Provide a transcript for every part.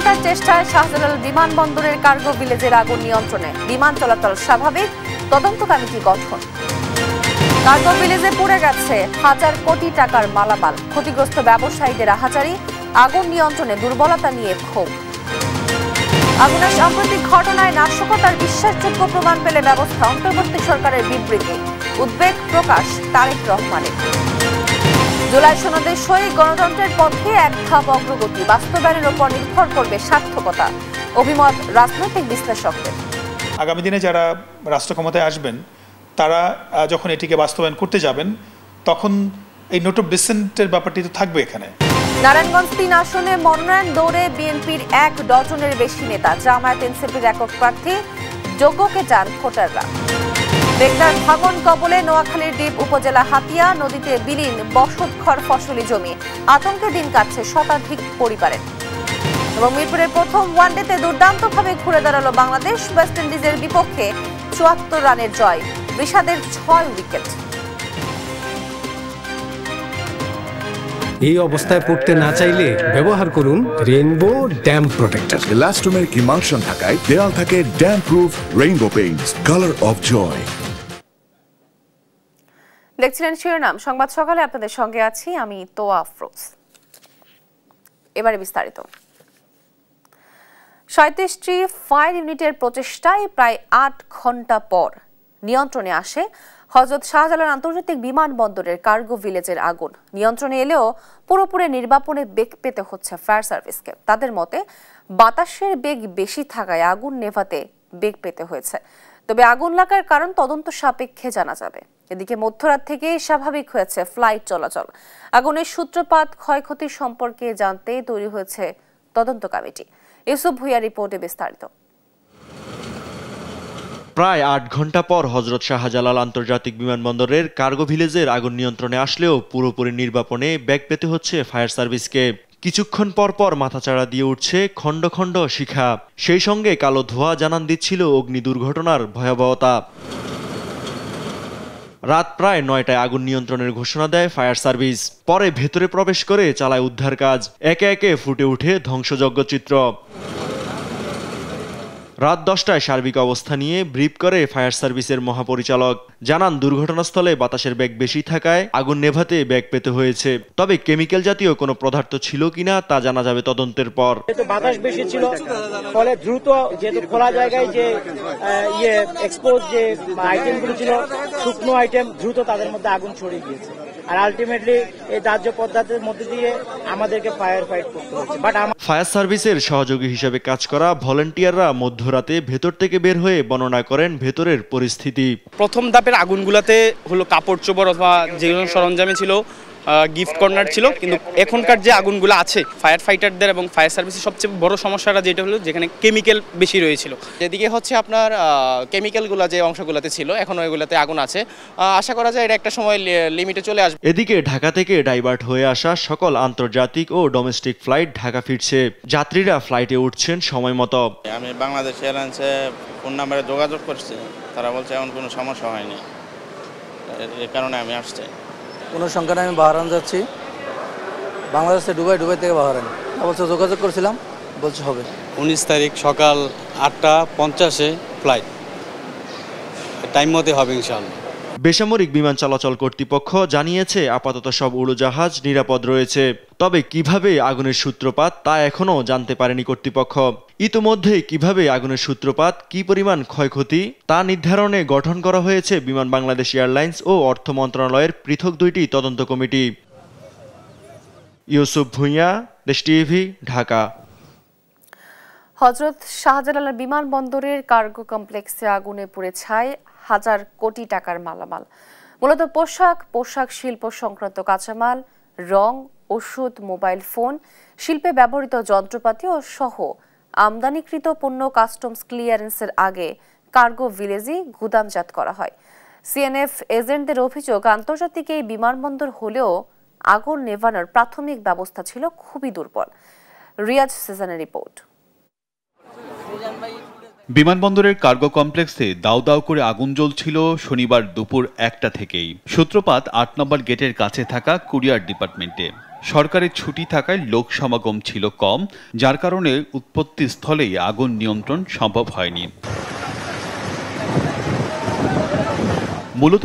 ঘন্টার চেষ্টায় শাহজালাল বিমানবন্দরের কার্গো ভিলেজের আগুন নিয়ন্ত্রণে, বিমান চলাচল স্বাভাবিক, তদন্ত কমিটি গঠন। কার্গো ভিলেজে পুড়ে গেছে হাজার কোটি টাকার মালামাল, ক্ষতিগ্রস্ত ব্যবসায়ীদের আহাজারি, আগুন নিয়ন্ত্রণে দুর্বলতা নিয়ে ক্ষোভ। আগুনের সাম্প্রতিক ঘটনায় নাশকতার বিশ্বাসযোগ্য প্রমাণ পেলে ব্যবস্থা, অন্তর্বর্তী সরকারের বিবৃতি, উদ্বেগ প্রকাশ তারেক রহমানের। জুলাই সনদে সই গণতন্ত্রের পথে এক ধাপ অগ্রগতি, বাস্তবায়নের উপর নির্ভর করবে সার্থকতা, অভিমত রাজনৈতিক বিশ্লেষকদের। আগামী দিনে যারা রাষ্ট্র ক্ষমতায় আসবেন তারা যখন এটিকে বাস্তবায়ন করতে যাবেন তখন এই নোট অফ ডিসেন্টের ব্যাপারটি তো থাকবে এখানে। নারায়ণগঞ্জ 3 আসনে মনোনয়ন দৌড়ে বিএনপির 1 ডজনের বেশি নেতা, জামায়াত এনসিপির একক প্রার্থী, যোগ্যকে চান ভোটাররা। মেঘনার ভাঙন কবলে নোয়াখালীর দ্বীপ উপজেলা হাতিয়া নদীতে বিলীন বসতঘর ফসলি জমি, আতঙ্কে দিন কাটছে শতাধিক পরিবারের। এবং মিরপুরের প্রথম ওয়ানডেতে দুর্দান্তভাবে ঘুরে দাঁড়ালো বাংলাদেশ, ওয়েস্ট ইন্ডিজের বিপক্ষে ৭৪ রানের জয়, ঋষাদের 6 উইকেট। এই অবস্থায় পড়তে না চাইলে ব্যবহার করুন rainbow damp protector. Elastomeric emulsion থাকায় দেয়াল থাকে damp proof rainbow paints, colour of joy. দেখছিলেন শিরোনাম সংবাদ সকালে, আপনাদের সঙ্গে আছি আমি তোয়া আফরোজ। এবারে বিস্তারিত। ৩৭টি ফায়ার ইউনিটের প্রচেষ্টায় প্রায় ৮ ঘন্টা পর নিয়ন্ত্রণে আসে হযরত শাহজালাল আন্তর্জাতিক বিমানবন্দরের কার্গো ভিলেজের আগুন। নিয়ন্ত্রণে এলেও পুরোপুরি নির্বাপনে বেগ পেতে হচ্ছে ফায়ার সার্ভিসকে। তাদের মতে বাতাসের বেগ বেশি থাকায় আগুন নেভাতে বেগ পেতে হয়েছে, তবে আগুন লাগার কারণ তদন্ত সাপেক্ষে জানা যাবে। এদিকে মধ্যরাত থেকেই স্বাভাবিক হয়েছে ফ্লাইট চলাচল। আগুনের সূত্রপাত, ক্ষয়ক্ষতি সম্পর্কে জানতে তৈরি হয়েছে তদন্ত কমিটি। ইউসুফ ভুইয়া রিপোর্টে বিস্তারিত। প্রায় ৮ ঘন্টা পর হযরত শাহজালাল আন্তর্জাতিক বিমানবন্দরের কার্গো ভিলেজের আগুন নিয়ন্ত্রণে আসলেও পুরোপুরি নির্বাপনে বেগ পেতে হচ্ছে ফায়ার সার্ভিসকে। কিছুক্ষণ পর পর মাথাচাড়া দিয়ে উঠছে খণ্ড খণ্ড শিখা, সেই সঙ্গে কালো ধোঁয়া জানান দিচ্ছিল অগ্নি দুর্ঘটনার ভয়াবহতা। রাত প্রায় ৯টায় আগুন নিয়ন্ত্রণের ঘোষণা দেয় ফায়ার সার্ভিস। পরে ভেতরে প্রবেশ করে চালায় উদ্ধার কাজ। একে একে ফুটে ওঠে ধ্বংসযজ্ঞ চিত্র। রাত 10টায় সার্বিক অবস্থা নিয়ে ব্রিফ করে ফায়ার সার্ভিসের মহাপরিচালক। জানান দুর্ঘটনাস্থলে বাতাসের বেগ বেশি থাকায় আগুন নেভাতে বেগ পেতে হয়েছে, তবে কেমিক্যাল জাতীয় কোনো পদার্থ ছিল কিনা তা জানা যাবে তদন্তের পর। বাতাস বেশি ছিল ফলে দ্রুত, যেহেতু খোলা জায়গায় যে এক্সপোজ যে আইটেমগুলো ছিল, শুকনো আইটেম, দ্রুত তাদের মধ্যে আগুন ছড়িয়ে গিয়েছে। আর আলটিমেটলি এই দাহ্য পদার্থের মধ্যে দিয়ে আমাদেরকে ফায়ার ফাইট করতে হচ্ছে। বাট ফায়ার সার্ভিসের সহযোগী হিসেবে কাজ করা ভলান্টিয়াররা মধ্যরাতে ভেতর থেকে বের হয়ে বর্ণনা করেন ভেতরের পরিস্থিতি। প্রথম ধাপের আগুনগুলোতে হলো কাপড় চোপড় অথবা যেগুলো সরঞ্জামে ছিল, গিফট কর্নার ছিল, কিন্তু এখনকার যে আগুনগুলো আছে ফায়ার ফাইটারদের এবং ফায়ার সার্ভিসের সবচেয়ে বড় সমস্যাটা যেটা হলো যেখানে কেমিক্যাল বেশি রয়েছিল। যেদিকে হচ্ছে আপনার কেমিক্যালগুলো যে অংশগুলোতে ছিল এখন ওইগুলোতে আগুন আছে, আশা করা যায় এটা একটা সময় লিমিটে চলে আসবে। এদিকে ঢাকা থেকে ডাইভার্ট হয়ে আসা সকল আন্তর্জাতিক ও ডোমেস্টিক ফ্লাইট ঢাকা ফিরছে। যাত্রীরা ফ্লাইটে উঠছেন সময় মতো। আমি বাংলাদেশ এয়ারলাইন্সে ফোন নাম্বারে যোগাযোগ করছি, তারা বলছে এমন কোনো সমস্যা হয়নি, এর কারণে আমি আসছি। কোনো সংখ্যা আমি বাহরান যাচ্ছি, বাংলাদেশ থেকে দুবাই থেকে বাহরান, অবশ্য যোগাযোগ করছিলাম, বলছে হবে 19 তারিখ সকাল 8:50 ফ্লাইট, টাইম মতো হবে ইনশাআল্লাহ। বেসামরিক বিমান চলাচল কর্তৃপক্ষ জানিয়েছে আপাতত সব উড়োজাহাজ নিরাপদ রয়েছে, তবে কিভাবে আগুনের সূত্রপাত তা এখনও জানতে পারেনি কর্তৃপক্ষ। ইতোমধ্যে কিভাবে আগুনের সূত্রপাত, কি পরিমাণ ক্ষয়ক্ষতি তা নির্ধারণে গঠন করা হয়েছে বিমান বাংলাদেশ এয়ারলাইন্স ও অর্থ মন্ত্রণালয়ের পৃথক 2টি তদন্ত কমিটি। ইউসুফ ভুইয়া, দেশ টিভি, ঢাকা। হযরত শাহজালাল বিমানবন্দরের কার্গো কমপ্লেক্সে আগুনে পুড়ে ছাই হাজার কোটি টাকার মালামাল, মূলত পোশাক শিল্প সংক্রান্ত কাঁচামাল, রং, ওষুধ, মোবাইল ফোন, শিল্পে ব্যবহৃত যন্ত্রপাতি ও সহ আমদানিকৃত পণ্য কাস্টমস ক্লিয়ারেন্সের আগে কার্গো ভিলেজে গুদামজাত করা হয়। সিএনএফ এজেন্টদের অভিযোগ, আন্তর্জাতিক এই বিমানবন্দর হলেও আগুন নেভানোর প্রাথমিক ব্যবস্থা ছিল খুবই দুর্বল। রিয়াজ সেজানের রিপোর্ট। বিমানবন্দরের কার্গো কমপ্লেক্সে দাউ দাউ করে আগুন জ্বলছিল শনিবার দুপুর 1টা থেকেই। সূত্রপাত 8 নম্বর গেটের কাছে থাকা কুরিয়ার ডিপার্টমেন্টে। সরকারের ছুটি থাকায় লোক সমাগম ছিল কম, যার কারণে উৎপত্তি স্থলেই আগুন নিয়ন্ত্রণ সম্ভব হয়নি। মূলত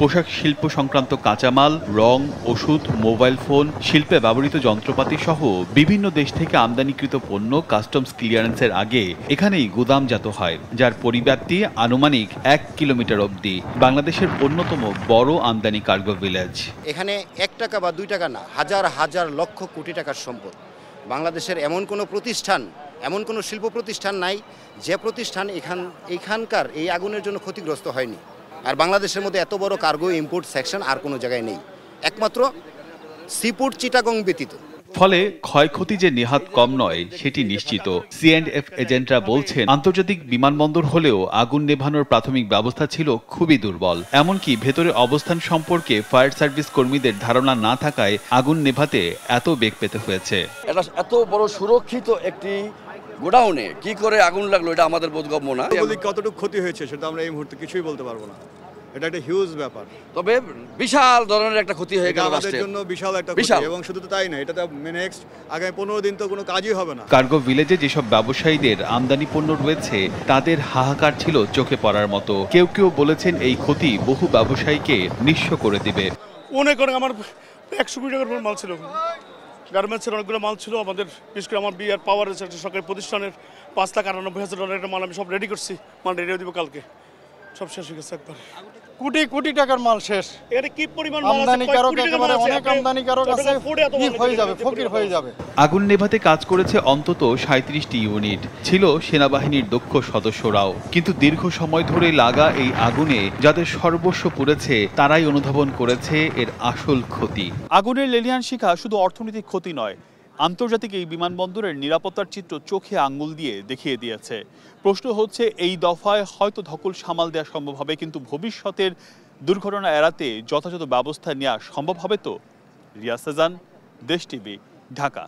পোশাক শিল্প সংক্রান্ত কাঁচামাল, রং, ওষুধ, মোবাইল ফোন, শিল্পে ব্যবহৃত যন্ত্রপাতি সহ বিভিন্ন দেশ থেকে আমদানিকৃত পণ্য কাস্টমস ক্লিয়ারেন্সের আগে এখানেই গুদামজাত হয়, যার পরিব্যাপ্তি আনুমানিক 1 কিলোমিটার অবধি। বাংলাদেশের অন্যতম বড় আমদানি কার্গো ভিলেজ। এখানে 1 টাকা বা 2 টাকা না, হাজার হাজার লক্ষ কোটি টাকার সম্পদ। বাংলাদেশের এমন কোনো প্রতিষ্ঠান, এমন কোনো শিল্প প্রতিষ্ঠান নাই যে প্রতিষ্ঠান এখানকার এই আগুনের জন্য ক্ষতিগ্রস্ত হয়নি। আর বাংলাদেশের মধ্যে এত বড় কার্গো ইম্পোর্ট সেকশন আর কোনো জায়গায় নেই, একমাত্র সিপোর্ট চিটাগং ব্যতীত। ফলে ক্ষয়ক্ষতি যে নেহাত কম নয় সেটি নিশ্চিত। C&F এজেন্টরা বলছেন, আন্তর্জাতিক বিমানবন্দর হলেও আগুন নেভানোর প্রাথমিক ব্যবস্থা ছিল খুবই দুর্বল। এমনকি ভেতরে অবস্থান সম্পর্কে ফায়ার সার্ভিস কর্মীদের ধারণা না থাকায় আগুন নেভাতে এত বেগ পেতে হয়েছে। এত বড় সুরক্ষিত একটি গোডাউনে কি করে আগুন লাগলো এটা আমাদের বোধগম্য না। কতটুকু ক্ষতি হয়েছে সেটা আমরা এই মুহূর্তে কিছুই বলতে পারবো না, এটা একটা হিউজ ব্যাপার। তবে বিশাল ধরনের একটা ক্ষতি হয়ে গেল আমাদের জন্য, বিশাল একটা ক্ষতি। এবং শুধু তো তাই না, এটা তো নেক্সট আগামী 15 দিন তো কোনো কাজই হবে না। কার্গো ভিলেজে যেসব ব্যবসায়ীদের আমদানি পণ্য রয়েছে তাদের হাহাকার ছিল চোখে পড়ার মতো। কেউ কেউ বলেছেন এই ক্ষতি বহু ব্যবসায়ীকে নিঃস্ব করে দিবে। অনেক আমার 100 কোটি টাকার মাল ছিল, গার্মেন্টসের অনেকগুলো মাল ছিল আমাদের, বিশেষ করে আমার বিআর পাওয়ার একটা সরকারি প্রতিষ্ঠানের $5,98,000 একটা মাল আমি সব রেডি করছি, মাল রেডি দিব কালকে, সব শেষ হয়ে গেছে একবার। কোটি কোটি টাকার মাল শেষ। এখানে কি পরিমাণ আমদানিকারক একেবারে অনেক আমদানিকারক আছে, হয়ে যাবে, ফকির হয়ে যাবে। আগুন নেভাতে কাজ করেছে অন্তত 37টি ইউনিট, ছিল সেনাবাহিনীর দক্ষ সদস্যরাও। কিন্তু দীর্ঘ সময় ধরে লাগা এই আগুনে যাদের সর্বস্ব পুড়েছে তারাই অনুধাবন করেছে এর আসল ক্ষতি। আগুনের লেলিহান শিখা শুধু অর্থনৈতিক ক্ষতি নয়, আন্তর্জাতিক এই বিমানবন্দরের নিরাপত্তার চিত্র চোখে আঙ্গুল দিয়ে দেখিয়ে দিয়েছে। প্রশ্ন হচ্ছে, এই দফায় হয়তো ধকল সামাল দেওয়া সম্ভব হবে, কিন্তু ভবিষ্যতের দুর্ঘটনা এড়াতে যথাযথ ব্যবস্থা নেওয়া সম্ভব হবে তো? রিয়াজ সাজান, দেশ টিভি, ঢাকা।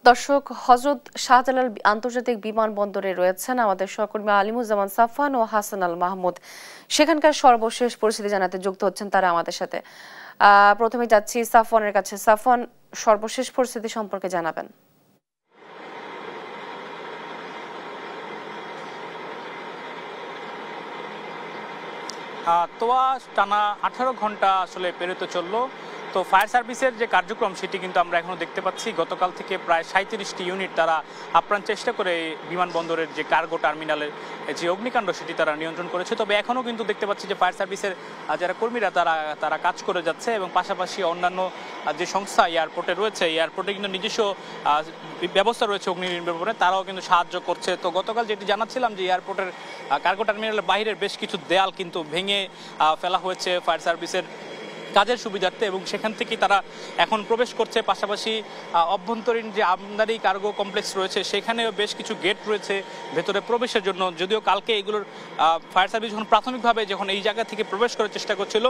দর্শক, হযরত শাহজালাল আন্তর্জাতিক বিমানবন্দরে রয়েছেন আমাদের সহকর্মী আলিমুজ্জামান সাফওয়ান ও হাসান আল মাহমুদ। সেখানকার সর্বশেষ পরিস্থিতি জানাতে যুক্ত হচ্ছেন তারা আমাদের সাথে। প্রথমে যাচ্ছি সাফওয়ানের কাছে। সাফওয়ান, সর্বশেষ পরিস্থিতি সম্পর্কে জানাবেন। তোয়া টানা 18 ঘন্টা আসলে পেরোতে চললো। তো ফায়ার সার্ভিসের যে কার্যক্রম সেটি কিন্তু আমরা এখনও দেখতে পাচ্ছি। গতকাল থেকে প্রায় 37টি ইউনিট তারা আপ্রাণ চেষ্টা করে বিমানবন্দরের যে কার্গো টার্মিনালের যে অগ্নিকাণ্ড সেটি তারা নিয়ন্ত্রণ করেছে। তবে এখনও কিন্তু দেখতে পাচ্ছি যে ফায়ার সার্ভিসের যারা কর্মীরা তারা কাজ করে যাচ্ছে, এবং পাশাপাশি অন্যান্য যে সংস্থা এয়ারপোর্টে রয়েছে, এয়ারপোর্টে কিন্তু নিজস্ব ব্যবস্থা রয়েছে অগ্নি নির্বাপনে, তারাও কিন্তু সাহায্য করছে। তো গতকাল যেটি জানাচ্ছিলাম যে এয়ারপোর্টের কার্গো টার্মিনালের বাইরের বেশ কিছু দেয়াল কিন্তু ভেঙে ফেলা হয়েছে ফায়ার সার্ভিসের কাজের সুবিধার্থে, এবং সেখান থেকেই তারা এখন প্রবেশ করছে। পাশাপাশি অভ্যন্তরীণ যে আমদানি কার্গো কমপ্লেক্স রয়েছে সেখানেও বেশ কিছু গেট রয়েছে ভেতরে প্রবেশের জন্য। যদিও কালকে এগুলোর ফায়ার সার্ভিস যখন প্রাথমিকভাবে যখন এই জায়গা থেকে প্রবেশ করার চেষ্টা করছিল,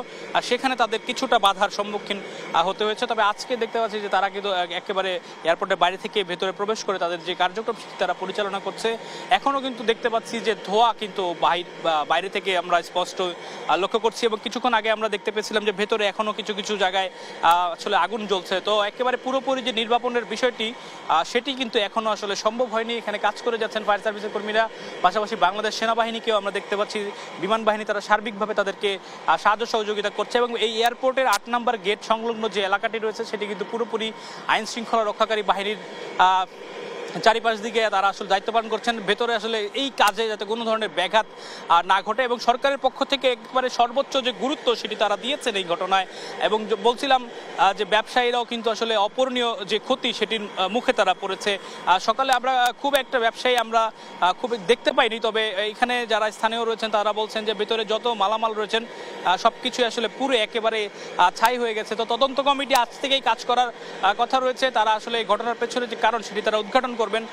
সেখানে তাদের কিছুটা বাধার সম্মুখীন হতে হয়েছে। তবে আজকে দেখতে পাচ্ছি যে তারা কিন্তু একেবারে এয়ারপোর্টের বাইরে থেকে ভেতরে প্রবেশ করে তাদের যে কার্যক্রম তারা পরিচালনা করছে। এখনও কিন্তু দেখতে পাচ্ছি যে ধোঁয়া কিন্তু বাইরে থেকে আমরা স্পষ্ট লক্ষ্য করছি, এবং কিছুক্ষণ আগে আমরা দেখতে পেয়েছিলাম যে ভেতরে এখনো কিছু কিছু জায়গায় আসলে আগুন জ্বলছে। তো একেবারে পুরোপুরি যে নির্বাপনের বিষয়টি সেটি কিন্তু এখনো আসলে সম্ভব হয়নি। এখানে কাজ করে যাচ্ছেন ফায়ার সার্ভিসের কর্মীরা, পাশাপাশি বাংলাদেশ সেনাবাহিনীকেও আমরা দেখতে পাচ্ছি, বিমান বাহিনী তারা সার্বিকভাবে তাদেরকে সাহায্য সহযোগিতা করছে। এবং এই এয়ারপোর্টের 8 নম্বর গেট সংলগ্ন যে এলাকাটি রয়েছে সেটি কিন্তু পুরোপুরি আইন শৃঙ্খলা রক্ষাকারী বাহিনীর চারিপাশ দিকে তারা আসলে দায়িত্ব পালন করছেন। ভেতরে আসলে এই কাজে যাতে কোনো ধরনের ব্যাঘাত না ঘটে, এবং সরকারের পক্ষ থেকে একবারে সর্বোচ্চ যে গুরুত্ব সেটি তারা দিয়েছেন এই ঘটনায়। এবং বলছিলাম যে ব্যবসায়ীরাও কিন্তু আসলে অপূরণীয় যে ক্ষতি সেটির মুখে তারা পড়েছে। সকালে আমরা খুব একটা ব্যবসায়ী আমরা খুব দেখতে পাইনি, তবে এখানে যারা স্থানীয় রয়েছেন তারা বলছেন যে ভেতরে যত মালামাল রয়েছেন সব কিছুই আসলে পুরো একেবারে ছাই হয়ে গেছে। তো তদন্ত কমিটি আজ থেকেই কাজ করার কথা রয়েছে। তারা আসলে এই ঘটনার পেছনে যে কারণ সেটি তারা উদ্ঘাটন করবেন।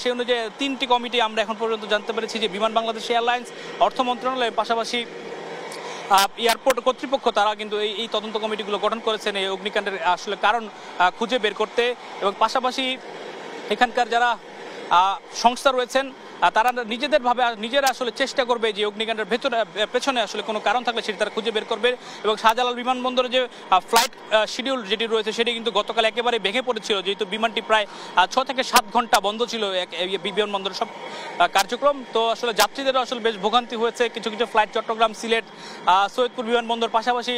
সেই অনুযায়ী 3টি কমিটি আমরা এখন পর্যন্ত জানতে পেরেছি যে বিমান বাংলাদেশ এয়ারলাইন্স, অর্থ মন্ত্রণালয়ের পাশাপাশি এয়ারপোর্ট কর্তৃপক্ষ তারা কিন্তু এই তদন্ত কমিটিগুলো গঠন করেছেন এই অগ্নিকাণ্ডের আসলে কারণ খুঁজে বের করতে। এবং পাশাপাশি এখানকার যারা সংস্থা রয়েছেন তারা নিজেরা আসলে চেষ্টা করবে যে অগ্নিকাণ্ডের পেছনে আসলে কোনো কারণ থাকলে সেটি তারা খুঁজে বের করবে। এবং শাহজালাল বিমানবন্দরে যে ফ্লাইট শিডিউল যেটি রয়েছে সেটি কিন্তু গতকাল একেবারে ভেঙে পড়েছিল, যেহেতু বিমানটি প্রায় 6 থেকে 7 ঘন্টা বন্ধ ছিল বিমানবন্দরের সব কার্যক্রম। তো আসলে যাত্রীদেরও আসলে বেশ ভোগান্তি হয়েছে। কিছু কিছু ফ্লাইট চট্টগ্রাম, সিলেট, সৈয়দপুর বিমানবন্দর পাশাপাশি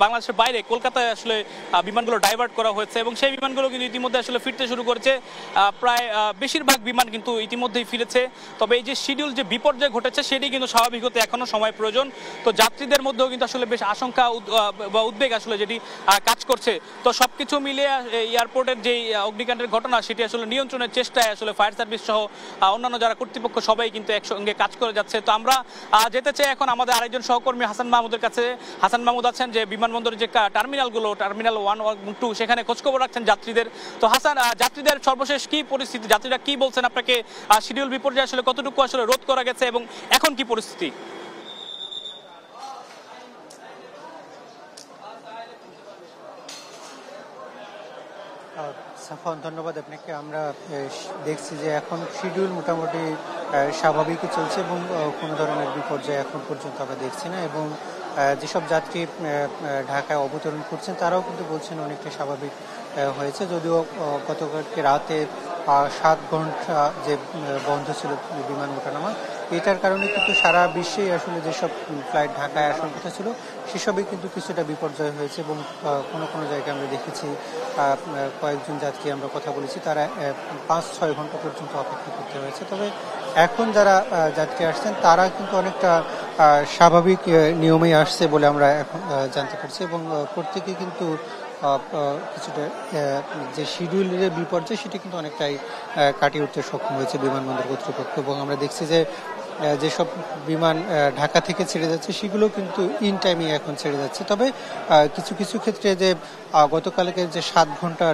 বাংলাদেশের বাইরে কলকাতায় আসলে বিমানগুলো ডাইভার্ট করা হয়েছে এবং সেই বিমানগুলো কিন্তু ইতিমধ্যে আসলে ফিরতে শুরু করেছে। প্রায় বেশিরভাগ বিমান কিন্তু ইতিমধ্যেই ফিরেছে। তবে এই যে শিডিউল যে বিপর্যয় ঘটেছে সেটি কিন্তু স্বাভাবিক হতে এখনো সময় প্রয়োজন। তো যাত্রীদের মধ্যেও কিন্তু আসলে বেশ আশঙ্কা বা উদ্বেগ আসলে যেটি কাজ করছে। তো সবকিছু মিলিয়ে এয়ারপোর্টের যে অগ্নিকাণ্ডের ঘটনা সেটি আসলে নিয়ন্ত্রণের চেষ্টায় আসলে ফায়ার সার্ভিস সহ অন্যান্য যারা কর্তৃপক্ষ সবাই কিন্তু একসঙ্গে কাজ করে যাচ্ছে। তো আমরা যেতে চাই এখন আমাদের আরেকজন সহকর্মী হাসান মাহমুদের কাছে। হাসান মাহমুদ আছেন যে বিমানবন্দরের যে টার্মিনালগুলো, টার্মিনাল 1 ও 2, সেখানে খোঁজখবর রাখছেন যাত্রীদের। তো হাসান, যাত্রীদের সর্বশেষ কি পরিস্থিতি, যাত্রীরা কি বলছেন আপনাকে, শিডিউল বিপর্যয় আসলে কতটুকু আসলে রোধ করা গেছে এবং এখন কি পরিস্থিতি? সাফওয়ান, ধন্যবাদ আপনাকে। আমরা দেখছি যে এখন শিডিউল মোটামুটি স্বাভাবিকই চলছে এবং কোনো ধরনের বিপর্যয় এখন পর্যন্ত আমরা দেখছি না। এবং যেসব যাত্রী ঢাকায় অবতরণ করছেন তারাও কিন্তু বলছেন অনেকটা স্বাভাবিক হয়েছে, যদিও গতকালকে রাতে 7 ঘন্টা যে বন্ধ ছিল বিমান ওঠানামা, এটার কারণে কিন্তু সারা বিশ্বেই আসলে যেসব ফ্লাইট ঢাকায় আসার কথা ছিল সেসবই কিন্তু কিছুটা বিপর্যয় হয়েছে। এবং কোনো কোনো জায়গায় আমরা দেখেছি কয়েকজন যাত্রী আমরা কথা বলেছি তারা 5-6 ঘন্টা পর্যন্ত অপেক্ষা করতে হয়েছে। তবে এখন যারা যাত্রী আসছেন তারা কিন্তু অনেকটা স্বাভাবিক নিয়মেই আসছে বলে আমরা এখন জানতে পারছি। এবং প্রত্যেকে কিন্তু কিছুটা যে শিডিউলের বিপর্যয় সেটি কিন্তু অনেকটাই কাটিয়ে উঠতে সক্ষম হয়েছে বিমানবন্দর কর্তৃপক্ষ। এবং আমরা দেখছি যে যেসব বিমান ঢাকা থেকে ছেড়ে যাচ্ছে সেগুলো কিন্তু ইন টাইমে এখন ছেড়ে যাচ্ছে। তবে কিছু কিছু ক্ষেত্রে যে গতকালকে যে 7 ঘন্টার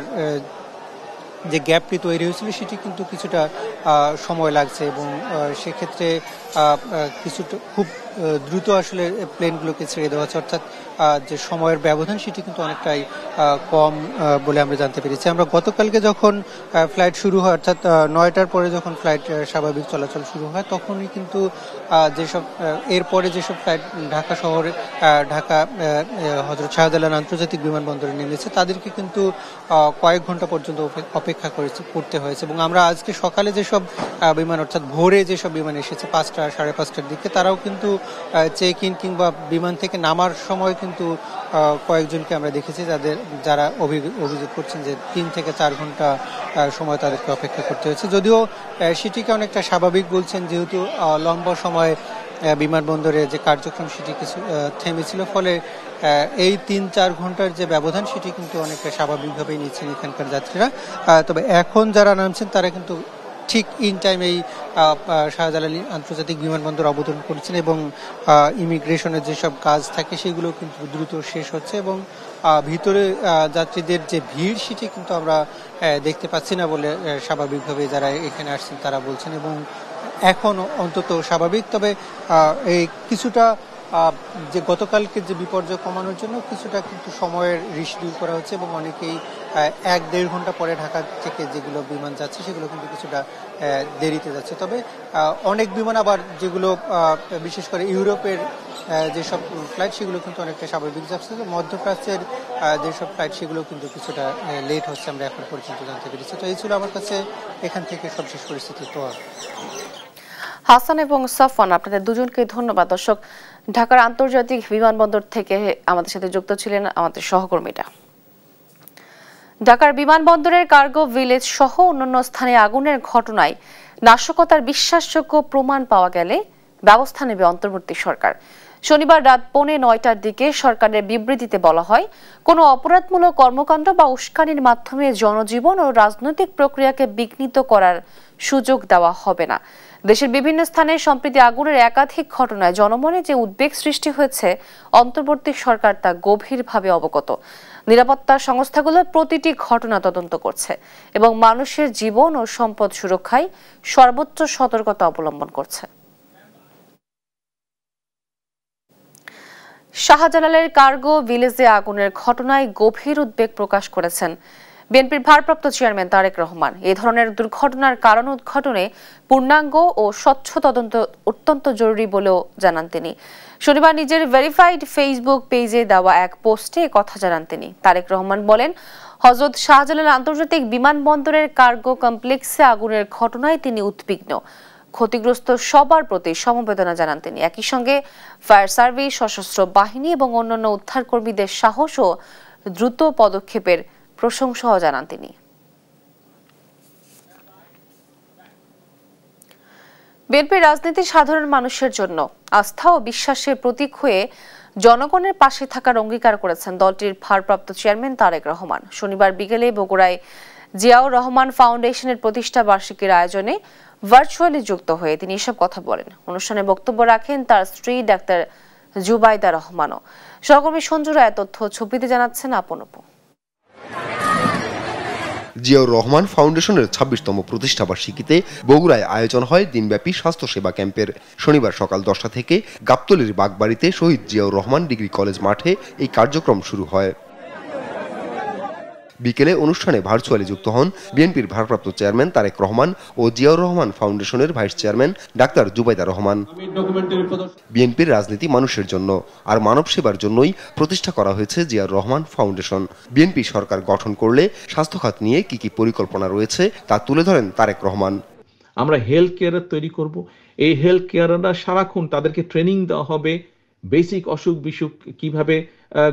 যে গ্যাপটি তৈরি হয়েছিল সেটি কিন্তু কিছুটা সময় লাগছে এবং সেক্ষেত্রে কিছুটা খুব দ্রুত আসলে প্লেনগুলোকে ছেড়ে দেওয়া হচ্ছে, অর্থাৎ যে সময়ের ব্যবধান সেটি কিন্তু অনেকটাই কম বলে আমরা জানতে পেরেছি। আমরা গতকালকে যখন ফ্লাইট শুরু হয়, অর্থাৎ 9টার পরে যখন ফ্লাইট স্বাভাবিক চলাচল শুরু হয় তখনই কিন্তু যেসব এরপরে যেসব ফ্লাইট ঢাকা শহরে ঢাকা হযরত শাহজালাল আন্তর্জাতিক বিমানবন্দরে নেমেছে তাদেরকে কিন্তু কয়েক ঘন্টা পর্যন্ত অপেক্ষা করতে হয়েছে। এবং আমরা আজকে সকালে যেসব বিমান, অর্থাৎ ভোরে যেসব বিমান এসেছে 5টা 5:30টার দিকে, তারাও কিন্তু চেক ইন কিংবা বিমান থেকে নামার সময় কিন্তু কয়েকজনকে আমরা দেখেছি যারা অভিযোগ করছেন যে 3 থেকে 4 ঘন্টা সময় তাদেরকে অপেক্ষা করতে হয়েছে। যদিও সেটিকে অনেকটা স্বাভাবিক বলছেন, যেহেতু লম্বা সময় বিমানবন্দরে যে কার্যক্রম সেটি কিছু থেমেছিল, ফলে এই 3-4 ঘন্টার যে ব্যবধান সেটি কিন্তু অনেকটা স্বাভাবিকভাবেই নিচ্ছেন এখানকার যাত্রীরা। তবে এখন যারা নামছেন তারা কিন্তু ঠিক ইন টাইম এই শাহজালাল আন্তর্জাতিক বিমানবন্দর অবতরণ করছেন এবং ইমিগ্রেশনের যেসব কাজ থাকে সেগুলো কিন্তু দ্রুত শেষ হচ্ছে এবং ভিতরে যাত্রীদের যে ভিড় সেটি কিন্তু আমরা দেখতে পাচ্ছি না বলে স্বাভাবিকভাবে যারা এখানে আসছেন তারা বলছেন। এবং এখন অন্তত স্বাভাবিক, তবে এই কিছুটা যে গতকালকে যে বিপর্যয় কমানোর জন্য কিছুটা কিন্তু সময়ের রিশিডিউল করা হচ্ছে এবং অনেকেই 1-1.5 ঘন্টা পরে ঢাকা থেকে যেগুলো বিমান যাচ্ছে সেগুলো কিন্তু কিছুটা দেরিতে যাচ্ছে। তবে অনেক বিমান আবার যেগুলো বিশেষ করে ইউরোপের যেসব ফ্লাইট সেগুলো কিন্তু অনেকটা স্বাভাবিক যাচ্ছে। মধ্যপ্রাচ্যের যেসব ফ্লাইট সেগুলো কিন্তু কিছুটা লেট হচ্ছে আমরা এখন পর্যন্ত জানতে পেরেছি। তো এই ছিল আমার কাছে এখান থেকে সবশেষ পরিস্থিতি। তো হাসান এবং সাফওয়ান, আপনাদের দুজনকে ধন্যবাদ। দর্শক, ঢাকার আন্তর্জাতিক বিমানবন্দর থেকে আমাদের সাথে যুক্ত ছিলেন আমাদের সহকর্মীরা। ঢাকার বিমানবন্দরের কার্গো ভিলেজ সহ অন্যান্য স্থানে আগুনের ঘটনায় নাশকতার বিশ্বাসযোগ্য প্রমাণ পাওয়া গেলে ব্যবস্থা নেবে অন্তর্বর্তী সরকার। শনিবার রাত 9:45টার দিকে সরকারের বিবৃতিতে বলা হয়, কোনো অপরাধমূলক কর্মকাণ্ড বা উস্কানির মাধ্যমে জনজীবন ও রাজনৈতিক প্রক্রিয়াকে বিঘ্নিত করার সুযোগ দেওয়া হবে না। দেশের বিভিন্ন স্থানে সম্প্রতি আগুনের একাধিক ঘটনায় জনমনে যে উদ্বেগ সৃষ্টি হয়েছে, অন্তর্বর্তী সরকার তা গভীরভাবে অবগত। নিরাপত্তা সংস্থাগুলো প্রতিটি ঘটনা তদন্ত করছে এবং মানুষের জীবন ও সম্পদ সুরক্ষায় সর্বোচ্চ সতর্কতা অবলম্বন করছে। শাহজালালের কার্গো ভিলেজে আগুনের ঘটনায় গভীর উদ্বেগ প্রকাশ করেছেন বিএনপির ভারপ্রাপ্ত চেয়ারম্যান তারেক রহমান এ ধরনের দুর্ঘটনার কারণ উদ্ঘাটনে পূর্ণাঙ্গ ও স্বচ্ছ তদন্ত অত্যন্ত জরুরি বলেও জানান তিনি। শনিবার নিজের ভেরিফাইড ফেসবুক পেজে দেওয়া এক পোস্টে কথা জানান তিনি। তারেক রহমান বলেন, হযরত শাহজালাল আন্তর্জাতিক বিমানবন্দরের কার্গো কমপ্লেক্সে আগুনের ঘটনায় তিনি উদ্বিগ্ন। ক্ষতিগ্রস্ত সবার প্রতি সমবেদনা জানান তিনি। একই সঙ্গে ফায়ার সার্ভিস, সশস্ত্র বাহিনী এবং অন্যান্য উদ্ধারকর্মীদের সাহস ও দ্রুত পদক্ষেপের প্রশংসাও জানান তিনি। বিএনপির রাজনীতি সাধারণ মানুষের জন্য আস্থা ও বিশ্বাসের প্রতীক হয়ে জনগণের পাশে থাকার অঙ্গীকার করেছেন দলটির ভারপ্রাপ্ত চেয়ারম্যান তারেক রহমান। শনিবার বিকেলে বগুড়ায় জিয়াউর রহমান ফাউন্ডেশনের প্রতিষ্ঠা বার্ষিকীর আয়োজনে ভার্চুয়ালি যুক্ত হয়ে তিনি এসব কথা বলেন। অনুষ্ঠানে বক্তব্য রাখেন তার স্ত্রী ডাক্তার জুবাইদা রহমানও। সহকর্মী সঞ্জু রায় তথ্য ছবিতে জানাচ্ছেন আপন আপু। জিয়াউর রহমান ফাউন্ডেশনের ২৬তম প্রতিষ্ঠা বার্ষিকীতে বগুড়ায় আয়োজন হয় দিনব্যাপী স্বাস্থ্যসেবা ক্যাম্পের। শনিবার সকাল ১০টা থেকে গাবতলীর বাগবাড়িতে শহীদ জিয়াউর রহমান ডিগ্রি কলেজ মাঠে এই কার্যক্রম শুরু হয়। বিকেলে অনুষ্ঠানে ভার্চুয়ালি যুক্ত হন বিএনপির ভারপ্রাপ্ত চেয়ারম্যান তারেক রহমান ও জিয়াউর রহমান ফাউন্ডেশনের ভাইস চেয়ারম্যান ডাক্তার জুবাইদা রহমান। বিএনপির রাজনীতি মানুষের জন্য আর মানব সেবার জন্যই প্রতিষ্ঠা করা হয়েছে জিয়াউর রহমান ফাউন্ডেশন। বিএনপি সরকার গঠন করলে স্বাস্থ্য খাত নিয়ে কি কি পরিকল্পনা রয়েছে তা তুলে ধরেন তারেক রহমান। আমরা হেলথ কেয়ার তৈরি করব। এই হেলথ কেয়াররা সারাক্ষণ তাদেরকে ট্রেনিং দেওয়া হবে, বেসিক অসুখ বিসুখ কিভাবে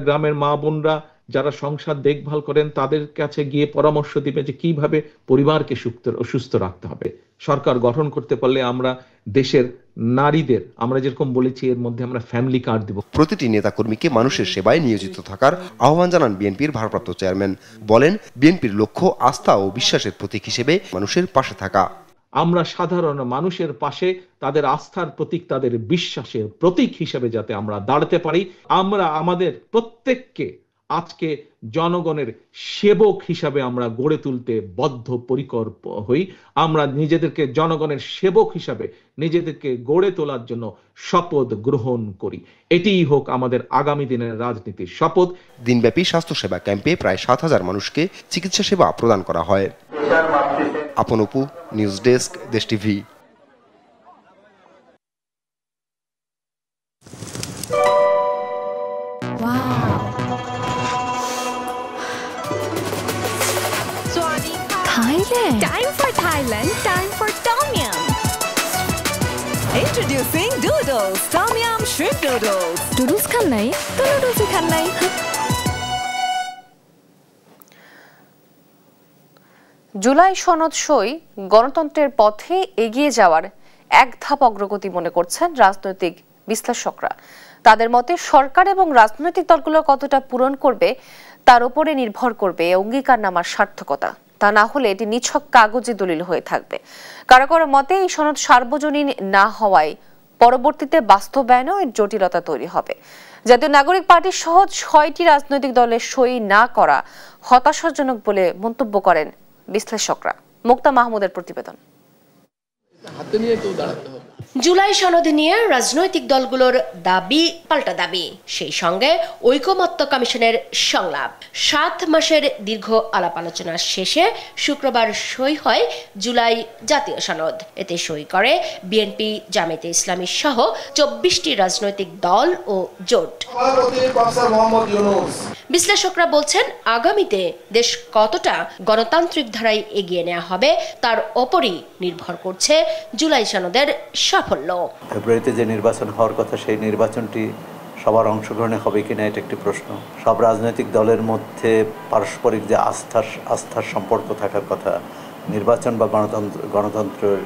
গ্রামের মা বোনরা যারা সংসার দেখভাল করেন তাদের কাছে গিয়ে পরামর্শ দিবে যে কিভাবে পরিবারকে সুস্থ রাখতে হবে। সরকার গঠন করতে পারলে আমরা দেশের নারীদের, আমরা যেরকম বলেছি এর মধ্যে আমরা ফ্যামিলি কার্ড দিব। প্রতিটি নেতাকর্মীকে মানুষের সেবায় নিয়োজিত থাকার আহ্বান জানান বিএনপির ভারপ্রাপ্ত চেয়ারম্যান। বলেন, বিএনপির লক্ষ্য আস্থা ও বিশ্বাসের প্রতীক হিসেবে মানুষের পাশে থাকা। আমরা সাধারণ মানুষের পাশে তাদের আস্থার প্রতীক, তাদের বিশ্বাসের প্রতীক হিসেবে যাতে আমরা দাঁড়াতে পারি। আমরা আমাদের প্রত্যেককে আজকে জনগণের সেবক হিসাবে আমরা গড়ে তুলতে বদ্ধপরিকর হই। আমরা নিজেদেরকে জনগণের সেবক হিসাবে নিজেদেরকে গড়ে তোলার জন্য শপথ গ্রহণ করি। এটিই হোক আমাদের আগামী দিনের রাজনীতির শপথ। দিনব্যাপী স্বাস্থ্যসেবা ক্যাম্পে প্রায় ৭,০০০ মানুষকে চিকিৎসা সেবা প্রদান করা হয়। আপন আপু, নিউজ ডেস্ক, দেশ TV. Thailand. Time for Thailand. Time for Tom Yum. Introducing Doodles. Tom Yum Shrimp Doodles. Doodles খান নাই তো noodles খান নাই। জুলাই সনদ সই গণতন্ত্রের পথে এগিয়ে যাওয়ার এক ধাপ অগ্রগতি মনে করছেন রাজনৈতিক বিশ্লেষকরা। তাদের মতে সরকার এবং রাজনৈতিক দলগুলো কতটা পূরণ করবে তার উপরে নির্ভর করবে অঙ্গীকারনামার সার্থকতা। তা না হলে এটি নিছক কাগজে দলিল হয়ে থাকবে। কারো কারো মতে এই সনদ সার্বজনীন না হওয়ায় পরবর্তীতে বাস্তবায়নেও এর জটিলতা তৈরি হবে। জাতীয় নাগরিক পার্টি সহ ৬টি রাজনৈতিক দলের সই না করা হতাশাজনক বলে মন্তব্য করেন বিশ্লেষকরা। মুক্তা মাহমুদের প্রতিবেদন। জুলাই সনদ নিয়ে রাজনৈতিক দলগুলোর দাবি পাল্টা দাবি, সেই সঙ্গে ঐকমত্য কমিশনের সংলাপ। ৭ মাসের দীর্ঘ আলাপ আলোচনা শেষে শুক্রবার সই হয় জুলাই জাতীয় সনদ। এতে সই করে বিএনপি, জামায়াতে ইসলামী সহ ২৪টি রাজনৈতিক দল ও জোট। বিশ্লেষকরা বলছেন, আগামীতে দেশ কতটা গণতান্ত্রিক ধারায় এগিয়ে নেওয়া হবে তার ওপরই নির্ভর করছে জুলাই সনদের সাফল্য। ফেব্রুয়ারিতে যে নির্বাচন হওয়ার কথা, সেই নির্বাচনটি সবার অংশগ্রহণে হবে কিনা এটা একটি প্রশ্ন। সব রাজনৈতিক দলের মধ্যে পারস্পরিক যে আস্থার সম্পর্ক থাকার কথা, নির্বাচন বা গণতন্ত্রের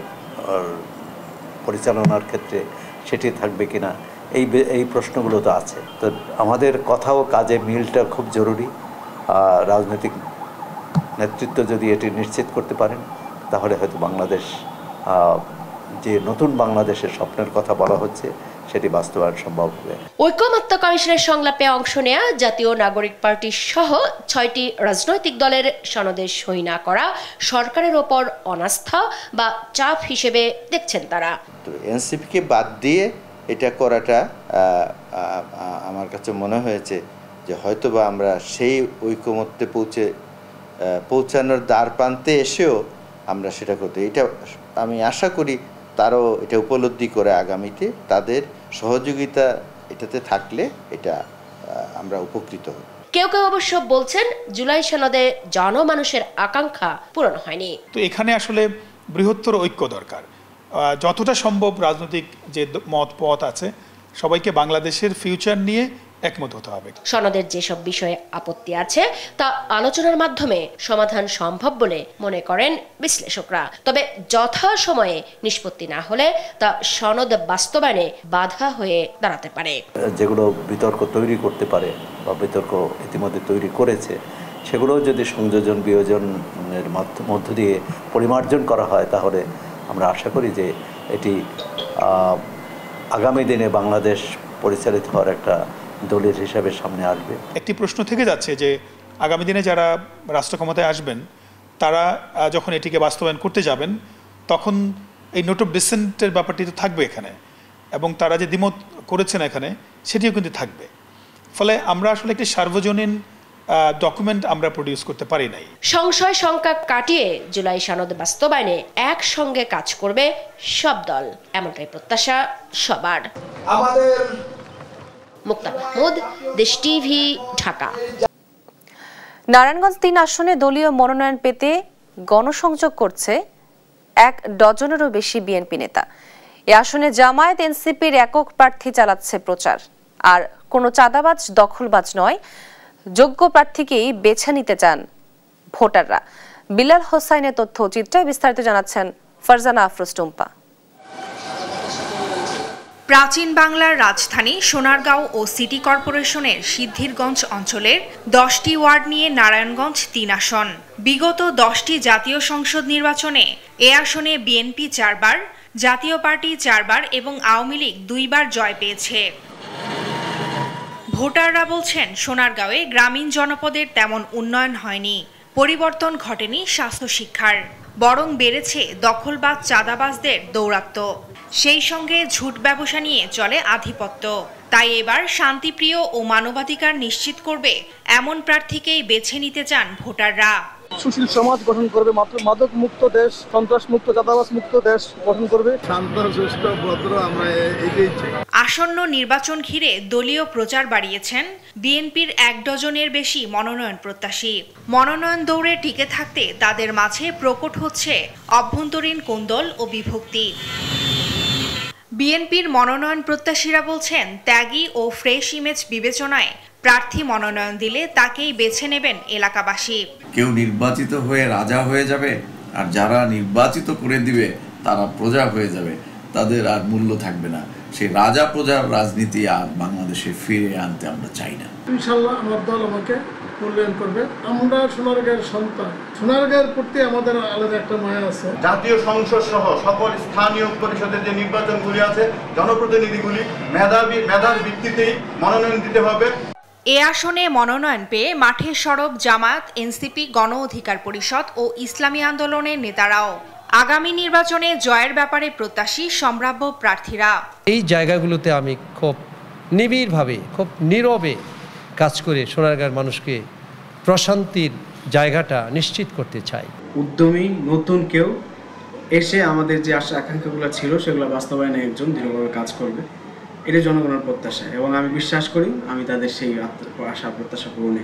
পরিচালনার ক্ষেত্রে সেটি থাকবে কিনা, এই প্রশ্নগুলো তো আছে। তো আমাদের কথা ও কাজে মিলটা খুব জরুরি। রাজনৈতিক নেতৃত্ব যদি এটি নিশ্চিত করতে পারেন তাহলে হয়তো বাংলাদেশ, যে নতুন বাংলাদেশের স্বপ্নের কথা বলা হচ্ছে, সেটি বাস্তবায়ন সম্ভব হবে। ঐকমত্য কমিশনের সংলাপে অংশ নেয়া জাতীয় নাগরিক পার্টি সহ ৬টি রাজনৈতিক দলের সনদে সই না করা সরকারের ওপর অনাস্থা বা চাপ হিসেবে দেখছেন তারা। এনসিপিকে বাদ দিয়ে এটা করাটা আমার কাছে মনে হয়েছে যে হয়তোবা আমরা সেই ঐকমত্যে পৌঁছে পৌঁছানোর দ্বার প্রান্তে এসেও আমরা সেটা করতে, এটা আমি আশা করি তারাও এটা উপলব্ধি করে আগামীতে তাদের সহযোগিতা এটাতে থাকলে এটা আমরা উপকৃত হব। কেউ কেউ অবশ্য বলছেন জুলাই সনদে জনমানুষের আকাঙ্ক্ষা পূরণ হয়নি। তো এখানে আসলে বৃহত্তর ঐক্য দরকার, যতটা সম্ভব রাজনৈতিক যে মত পথ আছে সবাইকে বাংলাদেশের ফিউচার নিয়ে একমত হতে হবে। সনদের যেসব বিষয়ে আপত্তি আছে তা আলোচনার মাধ্যমে সমাধান সম্ভব বলে মনে করেন বিশ্লেষকরা। তবে যথাসময়ে নিষ্পত্তি না হলে তা সনদ বাস্তবায়নে বাধা হয়ে দাঁড়াতে পারে। যেগুলো বিতর্ক তৈরি করতে পারে বা বিতর্ক ইতিমধ্যে তৈরি করেছে সেগুলো যদি সংযোজন বিয়োজনের মধ্য দিয়ে পরিমার্জন করা হয় তাহলে আমরা আশা করি যে এটি আগামী দিনে বাংলাদেশ পরিচালিত হওয়ার একটা দলের হিসাবে সামনে আসবে। একটি প্রশ্ন থেকে যাচ্ছে যে আগামী দিনে যারা রাষ্ট্র ক্ষমতায় আসবেন তারা যখন এটিকে বাস্তবায়ন করতে যাবেন তখন এই নোট অফ ডিসেন্টের ব্যাপারটি তো থাকবে এখানে, এবং তারা যে দ্বিমত করেছেন এখানে সেটিও কিন্তু থাকবে। ফলে আমরা আসলে একটি সার্বজনীন ডকুমেন্ট আমরা প্রডিউস করতে পারি নাই। সংশয় শঙ্কা কাটিয়ে জুলাই সনদ বাস্তবায়নে একসঙ্গে কাজ করবে সব দল, এমনটাই প্রত্যাশা সবার। আমাদের মুক্তা মাহমুদ, দেশ টিভি, ঢাকা। নারায়ণগঞ্জ 3 আসনে দলীয় মনোনয়ন পেতে গণসংযোগ করছে 1 ডজনেরও বেশি বিএনপি নেতা। এই আসনে জামায়াত এনসিপির একক প্রার্থী চালাচ্ছে প্রচার। আর কোনো চাঁদাবাজ দখলবাজ নয়, যোগ্য প্রার্থীকেই বেছে নিতে চান ভোটাররা। বিলাল হোসাইনের তথ্য চিত্রে বিস্তারিত জানাচ্ছেন ফারজানা আফরোজ টুম্পা। প্রাচীন বাংলার রাজধানী সোনারগাঁও ও সিটি কর্পোরেশনের সিদ্ধিরগঞ্জ অঞ্চলের 10টি ওয়ার্ড নিয়ে নারায়ণগঞ্জ 3 আসন। বিগত 10টি জাতীয় সংসদ নির্বাচনে এ আসনে বিএনপি 4 বার, জাতীয় পার্টি 4 বার এবং আওয়ামী লীগ 2 বার জয় পেয়েছে। ভোটাররা বলছেন সোনারগাঁওয়ে গ্রামীণ জনপদের তেমন উন্নয়ন হয়নি, পরিবর্তন ঘটেনি স্বাস্থ্য শিক্ষার, বরং বেড়েছে দখলবাজ চাঁদাবাজদের দৌরাত্ম্য। সেই সঙ্গে ঝুট ব্যবসা নিয়ে চলে আধিপত্য। তাই এবার শান্তিপ্রিয় ও মানবাধিকার নিশ্চিত করবে এমন প্রার্থীকেই বেছে নিতে চান ভোটাররা। সুশীল সমাজ গঠন করবে, মাত্র মাদক মুক্ত দেশ, সন্ত্রাস মুক্ত, চাঁদাবাজ মুক্ত দেশ গঠন করবে। শান্ত সুষ্ঠু ভদ্র আমরা এটাই চাই। আসন্ন নির্বাচন ঘিরে দলীয় প্রচার বাড়িয়েছেন বিএনপির 1 ডজনের বেশি মনোনয়ন প্রত্যাশী। মনোনয়ন দৌড়ে টিকে থাকতে তাদের মাঝে প্রকট হচ্ছে অভ্যন্তরীণ কোন্দল ও বিভক্তি। বিএনপির মনোনয়ন প্রত্যাশীরা বলছেন ত্যাগী ও ফ্রেশ ইমেজ বিবেচনায় প্রার্থী মনোনয়ন দিলে তাকেই বেছে নেবেন এলাকাবাসী। কেউ নির্বাচিত হয়ে রাজা হয়ে যাবে, আর যারা নির্বাচিত করে দিবে তারা প্রজা হয়ে যাবে, তাদের আর মূল্য থাকবে না। সেই রাজা প্রজার রাজনীতি আর বাংলাদেশে ফিরে আনতে আমরা চাই না। ইনশাআল্লাহ আমার দল আমাকে মূল্যায়ন করবে। আমরা সোনারগাঁয়ের সন্তান, সোনারগাঁয়ের প্রতি আমাদের আলাদা একটা মায়া আছে। জাতীয় সংসদ সহ সকল স্থানীয় পরিষদের যে নির্বাচনগুলি আছে, জনপ্রতিনিধিগুলি মেধার ভিত্তিতেই মনোনয়ন দিতে হবে। এ আসনে মনোনয়ন পেয়ে মাঠে সরব জামায়াত, এনসিপি, গণ অধিকার পরিষদ ও ইসলামী আন্দোলনের নেতারাও। আগামী নির্বাচনে জয়ের ব্যাপারে প্রত্যাশী সম্ভাব্য প্রার্থীরা। এই জায়গাগুলোতে আমি খুব নিবিড়ভাবে, খুব নীরবে কাজ করে সোনারগাঁয়ের মানুষকে প্রশান্তির জায়গাটা নিশ্চিত করতে চাই। উদ্যমী নতুন কেউ এসে আমাদের যে আশা আকাঙ্ক্ষাগুলো ছিল সেগুলো বাস্তবায়নে একজন দৃঢ়ভাবে কাজ করবে, এটা জনগণের প্রত্যাশা, এবং আমি বিশ্বাস করি আমি তাদের সেই আশা প্রত্যাশা পূরণে।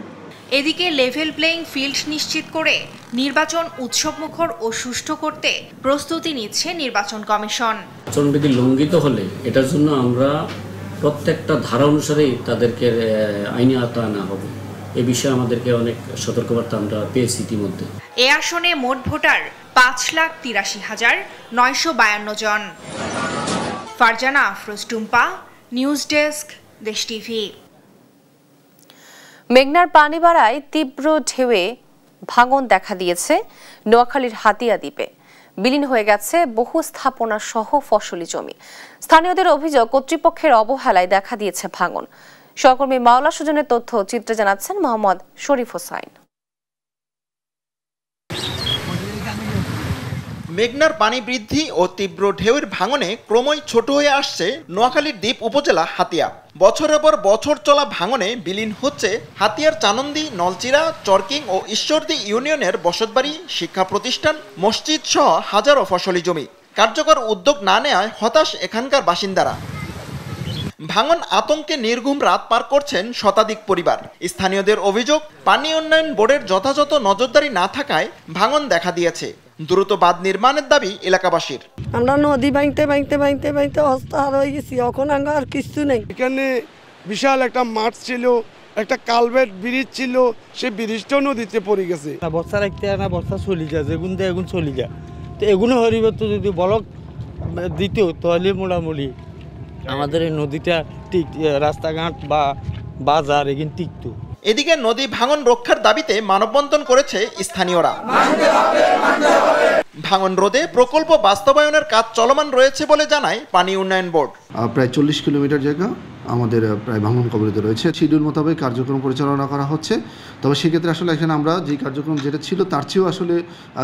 এদিকে লেভেল প্লেইং ফিল্ড নিশ্চিত করে নির্বাচন উৎসবমুখর ও সুষ্ঠু করতে প্রস্তুতি নিচ্ছে নির্বাচন কমিশন। আচরণবিধি লঙ্ঘিত হলে এটার জন্য আমরা প্রত্যেকটা ধারা অনুসারেই তাদেরকে আইনি আওতায় আনা হবে। এ বিষয়ে আমাদেরকে অনেক সতর্কবার্তা আমরা পেয়েছি ইতিমধ্যে। এ আসনে মোট ভোটার 5,83,952 জন। ফারজানা আফরোজ টুম্পা, নিউজ ডেস্ক, দেশ টিভি। মেঘনার পানি বাড়ায় তীব্র ঢেউয়ে ভাঙন দেখা দিয়েছে নোয়াখালীর হাতিয়া দ্বীপে। বিলীন হয়ে গেছে বহু স্থাপনা সহ ফসলি জমি। স্থানীয়দের অভিযোগ কর্তৃপক্ষের অবহেলায় দেখা দিয়েছে ভাঙন। সহকর্মী মাওলা সুজনের তথ্য চিত্রে জানাচ্ছেন মোহাম্মদ শরীফ হোসাইন। মেঘনার পানি বৃদ্ধি ও তীব্র ঢেউয়ের ভাঙনে ক্রমই ছোট হয়ে আসছে নোয়াখালীর দ্বীপ উপজেলা হাতিয়া। বছরের পর বছর চলা ভাঙনে বিলীন হচ্ছে হাতিয়ার চানন্দি, নলচিরা, চরকিং ও ঈশ্বরদী ইউনিয়নের বসতবাড়ি, শিক্ষা প্রতিষ্ঠান, মসজিদ সহ হাজারো ফসলি জমি। কার্যকর উদ্যোগ না নেওয়ায় হতাশ এখানকার বাসিন্দারা। ভাঙন আতঙ্কে নির্ঘুম রাত পার করছেন শতাধিক পরিবার। স্থানীয়দের অভিযোগ, পানি উন্নয়ন বোর্ডের যথাযথ নজরদারি না থাকায় ভাঙন দেখা দিয়েছে। দ্রুত বাঁধ নির্মাণের দাবি এলাকাবাসীর। আমরা নদী ভাঙতে অবস্থা হয়ে গেছি, এখন আর কিছু নেই। এখানে বিশাল একটা মাঠ ছিল, একটা কালভেট ব্রিজ ছিল, সেই ব্রিজটাও নদীতে পড়ে গেছে। বর্ষা রাখতে না, বর্ষা চলে যায়, যেগুন দেয় এগুন চলে যায়। তো এগুলো হরিবে তো যদি বলক দিত তাহলে মোটামুটি আমাদের এই নদীটা ঠিক রাস্তাঘাট বা বাজার এগুলো টিকতো। এদিকে নদী ভাঙন রক্ষার দাবিতে মানববন্ধন করেছে স্থানীয়রা। ভাঙন রোধে প্রকল্প বাস্তবায়নের কাজ চলমান রয়েছে বলে জানায় পানি উন্নয়ন বোর্ড। প্রায় 40 কিলোমিটার জায়গা আমাদের প্রায় ভাঙন কবলিত রয়েছে। শিডিউল মোতাবেক কার্যক্রম পরিচালনা করা হচ্ছে। তবে সেক্ষেত্রে আসলে এখানে আমরা যে কার্যক্রম যেটা ছিল তার চেয়েও আসলে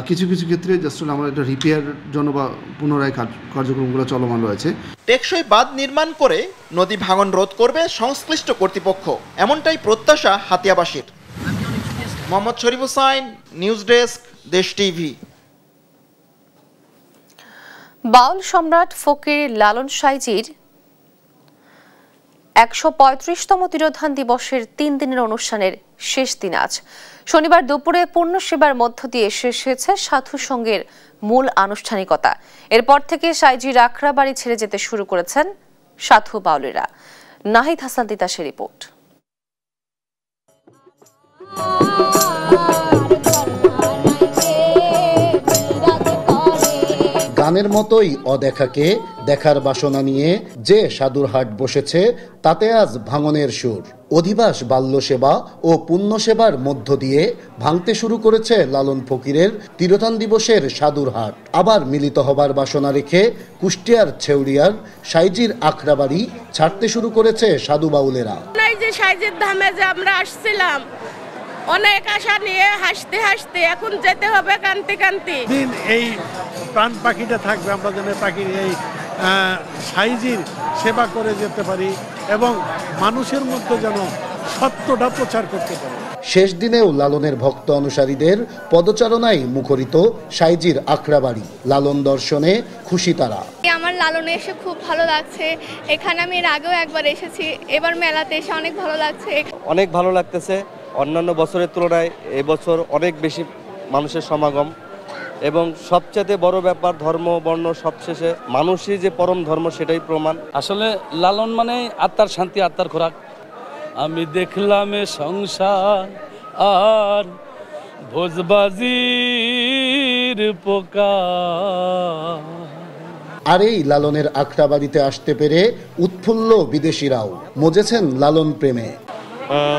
কিছু কিছু ক্ষেত্রে জাস্ট আমরা এটা রিপেয়ার জন্য বা পুনরায় কার্যক্রমগুলো চলমান রয়েছে। টেকসই বাঁধ নির্মাণ করে নদী ভাঙন রোধ করবে সংশ্লিষ্ট কর্তৃপক্ষ, এমনটাই প্রত্যাশা হাতিয়াবাসীর। মোহাম্মদ শরীফ হোসাইন, নিউজ ডেস্ক, দেশ টিভি। বাউল সম্রাট ফকির লালন সাইজির ১৩৫তম তিরোধান দিবসের ৩ দিনের অনুষ্ঠানের শেষ দিন আজ। শনিবার দুপুরে পূর্ণ সেবার মধ্য দিয়ে শেষ হয়েছে সাধু সঙ্গের মূল আনুষ্ঠানিকতা। এরপর থেকে সাইজির আখড়া বাড়ি ছেড়ে যেতে শুরু করেছেন সাধু বাউলেরা। নাহিদ হাসান তিতাসের রিপোর্ট। গানের মতোই অদেখাকে দেখার বাসনা নিয়ে যে সাধুর হাট বসেছে তাতে আজ ভাঙনের সুর। অধিবাস বাল্য সেবা ও পুণ্য সেবার মধ্য দিয়ে ভাঙতে শুরু করেছে লালন ফকিরের তিরোধান দিবসের সাধুর হাট। আবার মিলিত হবার বাসনা রেখে কুষ্টিয়ার ছেউড়িয়ার সাইজির আখড়া বাড়ি ছাড়তে শুরু করেছে সাধু বাউলেরা। যে সাইজির ধামে যে আমরা আসছিলাম অনেক আশা নিয়ে হাসতে হাসতে, এখন যেতে হবে কান্তি কান্তি। দিন এই প্রাণ পাখিটা থাকবে, আমরা যেন পাখির এই সাইজির সেবা করে যেতে পারি এবং মানুষের মধ্যে যেন সত্যটা প্রচার করতে পারি। শেষ দিনেও লালনের ভক্ত অনুসারীদের পদচারণায় মুখরিত সাইজির আখড়া বাড়ি। লালন দর্শনে খুশি তারা। আমার লালনে এসে খুব ভালো লাগছে। এখানে আমি এর আগেও একবার এসেছি, এবার মেলাতে এসে অনেক ভালো লাগছে। অনেক ভালো লাগতেছে। অন্যান্য বছরের তুলনায় এবছর অনেক বেশি মানুষের সমাগম এবং সবচেয়ে বড় ব্যাপার ধর্ম বর্ণ সবশেষে মানুষই যে পরম ধর্ম সেটাই প্রমাণ। আসলে লালন মানে আত্মার শান্তি, আত্মার খোরাক। আমি দেখলাম সংসার আর ভোজবাজির পোকা। আর এই লালনের আখড়া বাড়িতে আসতে পেরে উৎফুল্ল বিদেশিরাও, মজেছেন লালন প্রেমে।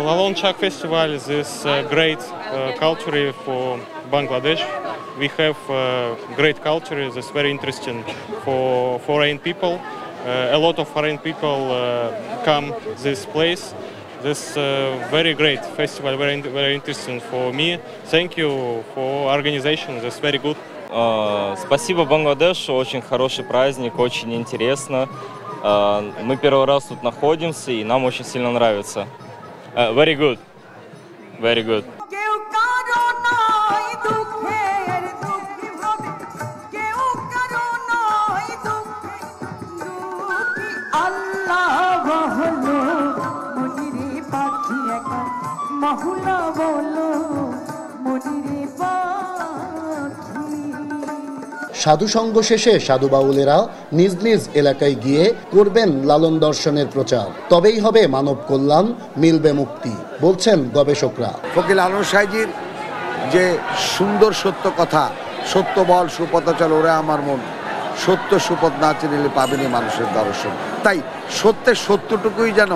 Lalon Chak Festival is great culture for Bangladesh. We have great culture. It's very interesting for foreign people. A lot of foreign people come this place. This very great festival, very interesting for me. Thank you for organization. It's very good. Спасибо, Бангладеш. Очень хороший праздник, очень интересно. Мы первый раз тут находимся, и нам очень сильно нравится. Very good. Very good. সাধু সঙ্গ শেষে সাধু বাউলেরা নিজ নিজ এলাকায় গিয়ে করবেন লালন দর্শনের প্রচার। তবেই হবে মানব কল্যাণ, মিলবে মুক্তি, বলছেন গবেষকরা। ফকির লালন সাইজির যে সুন্দর সত্য কথা, সত্য বল সুপথ চল ওরে আমার মন, সত্য সুপথ না চিনিলে পাবেনি মানুষের দর্শন। তাই সত্যের সত্যটুকুই যেন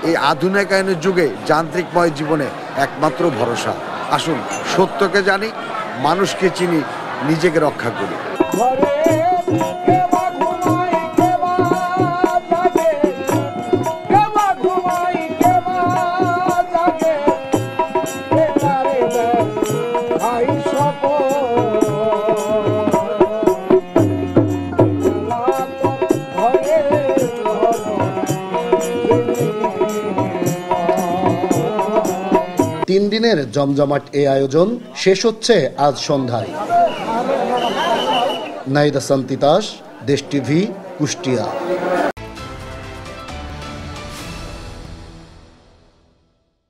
এই আধুনিকায়নের যুগে যান্ত্রিকময় জীবনে একমাত্র ভরসা। আসুন সত্যকে জানি, মানুষকে চিনি, নিজেকে রক্ষা করি। দিনের জমজমাট এই আয়োজন শেষ হচ্ছে আজ সন্ধ্যায়। নাইদা সান্তিতাস, দেশ টিভি, কুষ্টিয়া।